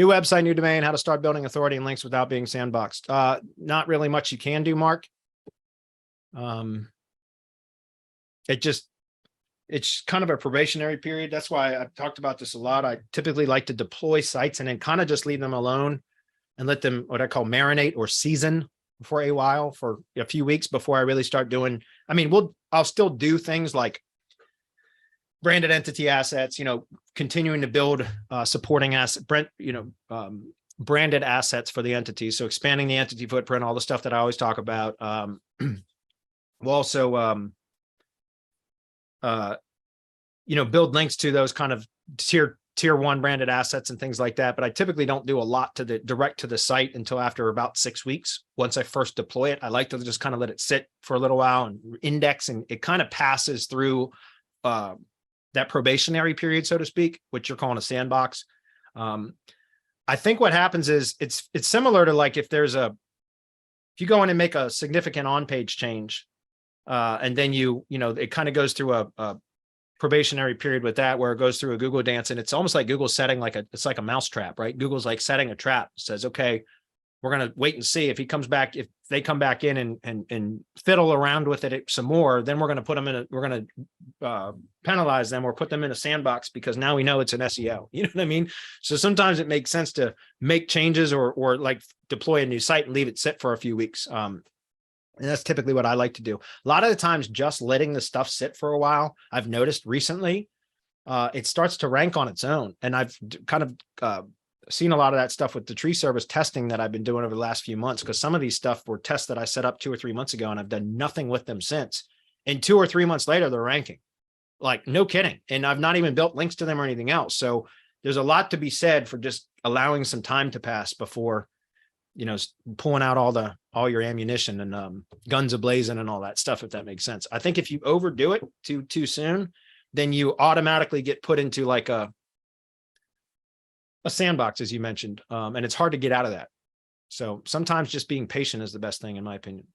New website, new domain, how to start building authority and links without being sandboxed. Not really much you can do, Mark. It's kind of a probationary period. That's why I've talked about this a lot. I typically like to deploy sites and then kind of just leave them alone and let them, what I call marinate or season for a while, for a few weeks before I really start doing, I'll still do things like branded entity assets, continuing to build supporting asset, branded assets for the entity. So expanding the entity footprint, all the stuff that I always talk about. We'll also, build links to those kind of tier one branded assets and things like that. But I typically don't do a lot to the direct to the site until after about 6 weeks. Once I first deploy it, I like to just kind of let it sit for a little while and index, and it kind of passes through that probationary period, so to speak, which you're calling a sandbox. I think what happens is it's similar to like if you go in and make a significant on-page change, and then it kind of goes through a probationary period with that, where it goes through a Google dance, and it's almost like Google's setting it's like a mouse trap, right? Google's like setting a trap, says, okay, we're going to wait and see if they come back in and fiddle around with it some more, then we're going to penalize them or put them in a sandbox, because now we know it's an SEO. You know what I mean? So sometimes it makes sense to make changes or like deploy a new site and leave it sit for a few weeks. And that's typically what I like to do. A lot of the times, just letting the stuff sit for a while, I've noticed recently, it starts to rank on its own. And I've kind of seen a lot of that stuff with the tree service testing that I've been doing over the last few months, because some of these stuff were tests that I set up 2 or 3 months ago, and I've done nothing with them since. And 2 or 3 months later, they're ranking. Like, no kidding. And I've not even built links to them or anything else. So there's a lot to be said for just allowing some time to pass before, pulling out all your ammunition and guns ablazing and all that stuff, if that makes sense. I think if you overdo it too soon, then you automatically get put into like a sandbox, as you mentioned, and it's hard to get out of that. So sometimes just being patient is the best thing, in my opinion.